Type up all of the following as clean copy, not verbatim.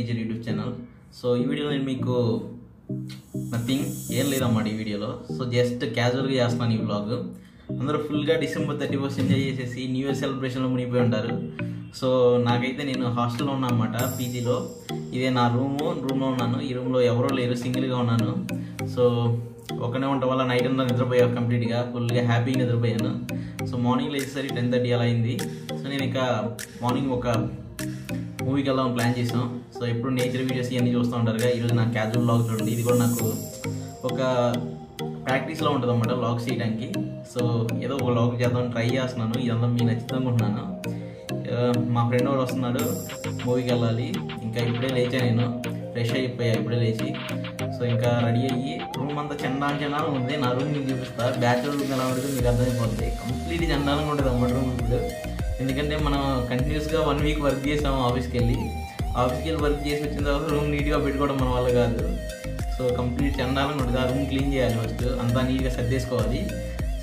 Nature YouTube channel. So ఈ వీడియోలో నేను మీకు నథింగ్ ఏం లేదన్నమాట ఈ వీడియోలో. సో జస్ట్ క్యాజువల్గా చేస్తాను ఈ వ్లాగ్. అందరూ ఫుల్గా December 31 ఎంజాయ్ చేసేసి న్యూ ఇయర్ సెలబ్రేషన్లో మునిగిపోయి ఉంటారు. సో నాకైతే నేను హాస్టల్లో ఉన్నా అన్నమాట, పీజీలో. ఇదే నా రూమ్లో ఉన్నాను. ఈ రూమ్లో ఎవరో లేరు, సింగిల్గా ఉన్నాను. సో ఒకనే ఉండటం వల్ల నైట్ అంతా నిద్రపోయా, కంప్లీట్గా ఫుల్గా హ్యాపీగా నిద్రపోయాను. సో మార్నింగ్ లేచేసరికి 10:30 అలా అయింది. సో నేను ఇక మార్నింగ్ ఒక మూవీకి వెళ్దామని ప్లాన్ చేసాం. సో ఎప్పుడు నేచర్ వీడియోస్ ఇవన్నీ చూస్తూ ఉంటారుగా. ఈరోజు నాకు క్యాజువల్ వ్లాగ్ చూడండి. ఇది కూడా నాకు ఒక ప్రాక్టీస్లో ఉంటుంది అన్నమాట వ్లాగ్స్ చేయడానికి. సో ఏదో ఒక వ్లాగ్ చేద్దామని ట్రై చేస్తున్నాను. ఇదంతా మీకు నచ్చుతుంది అనుకుంటున్నాను. మా ఫ్రెండ్ వాడు వస్తున్నాడు, మూవీకి వెళ్ళాలి. ఇంకా ఇప్పుడే లేచా, నేను ఫ్రెష్ అయిపోయా ఇప్పుడే లేచి. సో ఇంకా రెడీ అయ్యి రూమ్ అంతా చండాలం ఉంది. నా రూమ్ మీకు చూపిస్తా. బ్యాచులర్ రూమ్ ఎలా ఉంటుంది మీకు అర్థమైపోతుంది. కంప్లీట్ చండాలంగా ఉంటుంది అన్నమాట రూమ్ ఇప్పుడు. ఎందుకంటే మనం కంటిన్యూస్గా 1 వీక్ వర్క్ చేసాము. ఆఫీస్కి వెళ్ళి వర్క్ చేసి వచ్చిన తర్వాత రూమ్ నీట్గా పెట్టుకోవడం మన వల్ల కాదు. సో కంప్లీట్ చండాలంగా ఉంటుంది. ఆ రూమ్ క్లీన్ చేయాలి ఫస్ట్, అంతా నీట్గా సర్దేసుకోవాలి.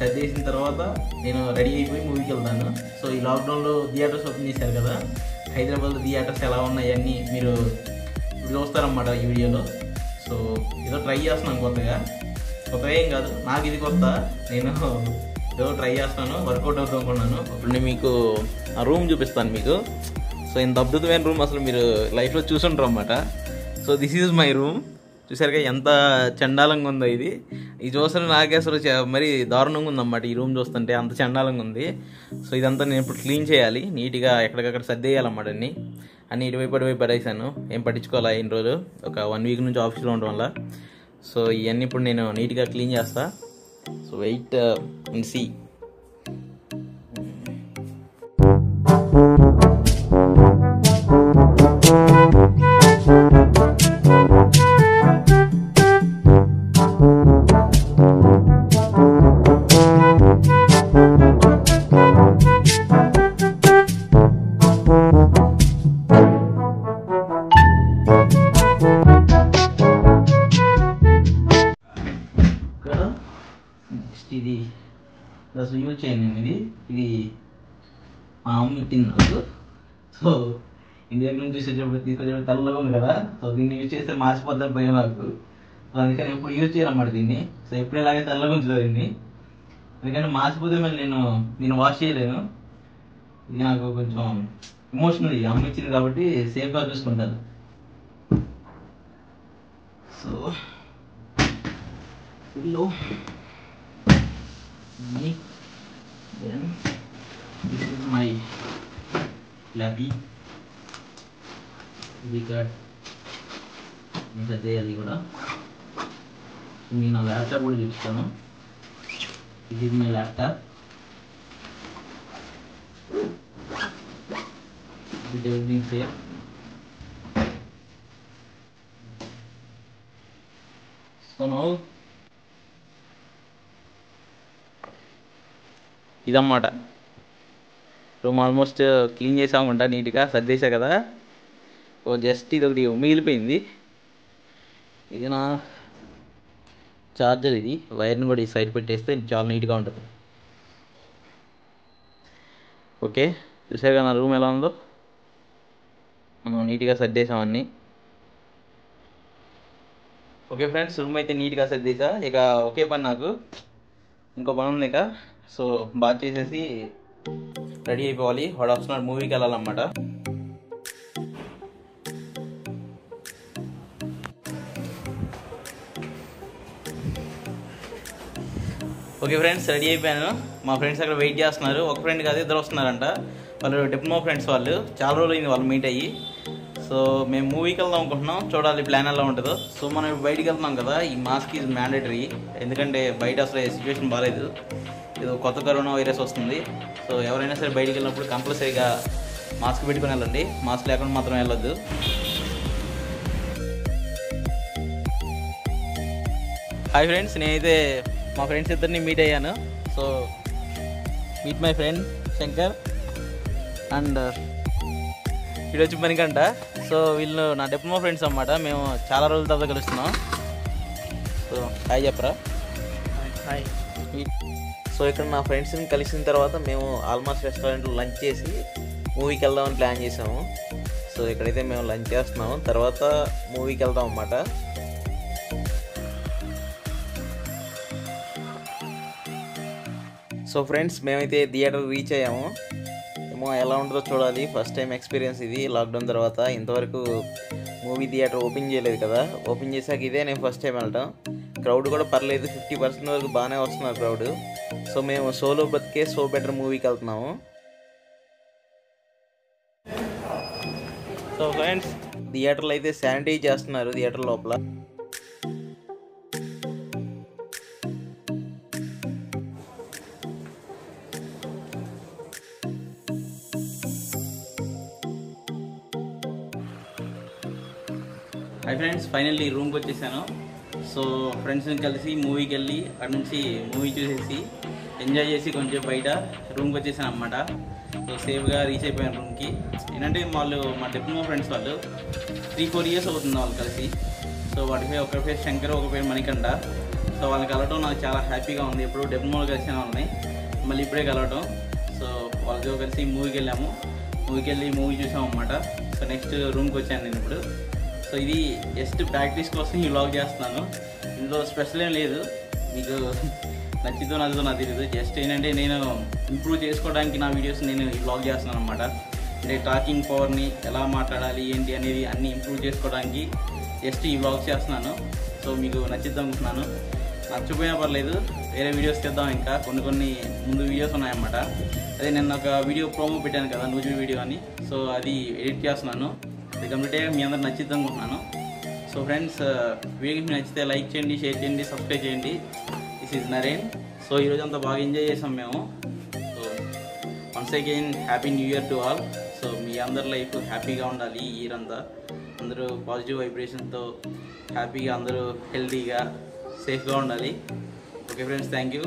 సర్దేసిన తర్వాత నేను రెడీ అయిపోయి మూవీకి వెళ్తాను. సో ఈ లాక్డౌన్లో థియేటర్స్ ఓపెన్ చేశారు కదా, హైదరాబాద్లో థియేటర్స్ ఎలా ఉన్నాయి అన్నీ మీరు ఇప్పుడు చూస్తారన్నమాట ఈ వీడియోలో. సో ఏదో ట్రై చేస్తున్నాను కొత్తగా ఏం కాదు, నాకు ఇది కొత్త. నేను ఏదో ట్రై చేస్తాను, వర్కౌట్ అవుతూ అనుకున్నాను. ఇప్పుడు నేను మీకు ఆ రూమ్ చూపిస్తాను మీకు. సో ఇంత అద్భుతమైన రూమ్ అసలు మీరు లైఫ్లో చూసుంటారు అన్నమాట. So this is my room. చూసారుగా ఎంత చండాలంగా ఉందో ఇది చూస్తే నాకే అసలు మరీ దారుణంగా ఉందన్నమాట. ఈ రూమ్ చూస్తుంటే అంత చండాలంగా ఉంది. సో ఇదంతా నేను ఇప్పుడు క్లీన్ చేయాలి, నీట్గా ఎక్కడికక్కడ సర్దేయాలన్నమాట. అన్నీ ఇటువైపు పడేసాను, ఏం పట్టించుకోవాలి ఇన్ని రోజులు. ఒక 1 వీక్ నుంచి ఆఫీస్లో ఉండడం వల్ల. సో ఇవన్నీ ఇప్పుడు నేను నీట్గా క్లీన్ చేస్తా. So wait and see. ఇది అసలు యూజ్ చేయను నేను. ఇది మా అమ్మ ఇట్టింది నాకు. సో ఇంటి దగ్గర నుంచి తీసుకొచ్చేటప్పుడు తెల్లగా ఉంది కదా. సో దీన్ని యూజ్ చేస్తే మార్చిపోద్దని పోయా నాకు. సో అందుకని ఎప్పుడు యూజ్ చేయాలన్నమాట దీన్ని. సో ఎప్పుడు ఇలాగే తెల్లగా ఉంచుతుంది దీన్ని. ఎందుకంటే మార్చిపోతే మళ్ళీ నేను వాష్ చేయలేను. ఇది నాకు కొంచెం ఎమోషనల్. అమ్మ ఇచ్చింది కాబట్టి సేఫ్గా చూసుకుంటాను. సో ఇల్లు then this is my labby. We got అది కూడా నేను నా ల్యాప్టాప్ కూడా చూపిస్తాను. ఇది my laptop. With everything safe. So now ఇదన్నమాట రూమ్. ఆల్మోస్ట్ క్లీన్ చేసామనుకుంటా, నీట్గా సర్దేసా కదా. ఓ జస్ట్ ఇది ఒకటి మిగిలిపోయింది. ఇది నా చార్జర్. ఇది వైర్ని కూడా ఈ సైడ్ పెట్టేస్తే చాలా నీట్గా ఉంటుంది. ఓకే, చూసాగా నా రూమ్ ఎలా ఉందో. మనం నీట్గా సర్దేసామన్నీ. ఓకే ఫ్రెండ్స్, రూమ్ అయితే నీట్గా సర్దేసా. ఇక ఒకే పని, నాకు ఇంకో పని ఉంది. ఇక సో బాత్ చేసేసి రెడీ అయిపోవాలి. వాడు వస్తున్నాడు, మూవీకి వెళ్ళాలన్నమాట. ఓకే ఫ్రెండ్స్, రెడీ అయిపోయాను. మా ఫ్రెండ్స్ అక్కడ వెయిట్ చేస్తున్నారు. ఒక ఫ్రెండ్ కాదు, 2 వస్తున్నారంట. వాళ్ళు డిప్లొమా ఫ్రెండ్స్. వాళ్ళు చాలా రోజులు అయింది వాళ్ళు మీట్ అయ్యి. సో మేము మూవీకి వెళ్దాం అనుకుంటున్నాం, చూడాలి ప్లాన్ ఎలా ఉంటుందో. సో మనం ఇప్పుడు బయటికి వెళ్తున్నాం కదా, ఈ మాస్క్ ఈజ్ మ్యాండేటరీ. ఎందుకంటే బయట అసలు సిచ్యువేషన్ బాగాలేదు. ఇది కొత్త కరోనా వైరస్ వస్తుంది. సో ఎవరైనా సరే బయటికి వెళ్ళినప్పుడు కంపల్సరీగా మాస్క్ పెట్టుకుని వెళ్ళండి. మాస్క్ లేకుండా మాత్రం వెళ్ళొద్దు. హాయ్ ఫ్రెండ్స్, నేనైతే మా ఫ్రెండ్స్ ఇద్దరిని మీట్ అయ్యాను. So meet my friend Shankar and వీడు వచ్చి పనికంట. సో వీళ్ళు నా డిప్లొమా ఫ్రెండ్స్ అన్నమాట. మేము చాలా రోజుల తర్వాత కలుస్తున్నాం. సో హాయ్ చెప్పరా. హాయ్. సో ఇక్కడ నా ఫ్రెండ్స్ని కలిసిన తర్వాత మేము ఆల్మోస్ట్ రెస్టారెంట్లో లంచ్ చేసి మూవీకి వెళ్దామని ప్లాన్ చేసాము. సో సో ఇక్కడైతే మేము లంచ్ చేస్తున్నాము, తర్వాత మూవీకి వెళ్తాం అన్నమాట. సో ఫ్రెండ్స్, మేమైతే థియేటర్ రీచ్ అయ్యాము. ఏమో ఎలా ఉంటుందో చూడాలి. ఫస్ట్ టైం ఎక్స్పీరియన్స్ ఇది లాక్డౌన్ తర్వాత. ఇంతవరకు మూవీ థియేటర్ ఓపెన్ చేయలేదు కదా, ఓపెన్ చేశాక ఇదే నేను ఫస్ట్ టైం వెళ్ళటం. క్రౌడ్ కూడా పర్లేదు, 50% వరకు బాగానే వస్తున్నారు క్రౌడ్. సో మేము సోలో బతికే సో బెటర్ మూవీకి వెళ్తున్నాము. సో ఫ్రెండ్స్, థియేటర్లో అయితే శానిటైజ్ చేస్తున్నారు థియేటర్ లోపల. హాయ్ ఫ్రెండ్స్, ఫైనల్లీ రూమ్కి వచ్చేసాను. సో ఫ్రెండ్స్ని కలిసి మూవీకి వెళ్ళి అక్కడ నుంచి మూవీ చూసేసి ఎంజాయ్ చేసి కొంచెం బయట రూమ్కి వచ్చేసాను అన్నమాట. సో సేఫ్గా రీచ్ అయిపోయాను రూమ్కి. ఏంటంటే వాళ్ళు మా డిప్లొమా ఫ్రెండ్స్ వాళ్ళు 3-4 ఇయర్స్ అవుతుంది వాళ్ళు కలిసి. సో వాటి ఒక పేరు శంకర్, ఒక పేరు మణికంఠ. సో వాళ్ళని కలవటం నాకు చాలా హ్యాపీగా ఉంది. ఎప్పుడు డిప్లొమాలో కలిసిన వాళ్ళని మళ్ళీ ఇప్పుడే కలవటం. సో వాళ్ళతో కలిసి మూవీకి వెళ్ళాము. మూవీకి వెళ్ళి మూవీ చూసాం అన్నమాట. సో నెక్స్ట్ రూమ్కి వచ్చాను నేను ఇప్పుడు. సో ఇది జస్ట్ ప్రాక్టీస్ కోసం ఈ వ్లాగ్ చేస్తున్నాను. ఇందులో స్పెషల్ ఏం లేదు, మీకు నచ్చితో నచ్చదో నాకు తెలియదు. జస్ట్ ఏంటంటే నేను ఇంప్రూవ్ చేసుకోవడానికి నా వీడియోస్ నేను ఈ వ్లాగ్ చేస్తున్నాను అన్నమాట. అంటే టాకింగ్ పవర్ని ఎలా మాట్లాడాలి ఏంటి అనేది అన్నీ ఇంప్రూవ్ చేసుకోవడానికి జస్ట్ ఈ వ్లాగ్ చేస్తున్నాను. సో మీకు నచ్చిద్దాం అనుకుంటున్నాను. నచ్చపోయినా పర్లేదు, వేరే వీడియోస్ చేద్దాం. ఇంకా కొన్ని ముందు వీడియోస్ ఉన్నాయన్నమాట. అదే నేను ఒక వీడియో ప్రోమో పెట్టాను కదా, నూజు వీడియో అని. సో అది ఎడిట్ చేస్తున్నాను. అది కంప్లీట్ అయ్యాక మీ అందరు నచ్చిద్దాం అనుకుంటున్నాను. సో ఫ్రెండ్స్, వీడియోకి మీకు నచ్చితే లైక్ చేయండి, షేర్ చేయండి, సబ్స్క్రైబ్ చేయండి. This is Naren. సో ఈరోజు అంతా బాగా ఎంజాయ్ చేసాం మేము. So once again happy new year to all. So మీ అందరి లైఫ్ హ్యాపీగా ఉండాలి ఈ ఇయర్ అంతా. అందరూ పాజిటివ్ వైబ్రేషన్తో హ్యాపీగా, అందరూ హెల్తీగా, సేఫ్గా ఉండాలి. Okay friends, thank you.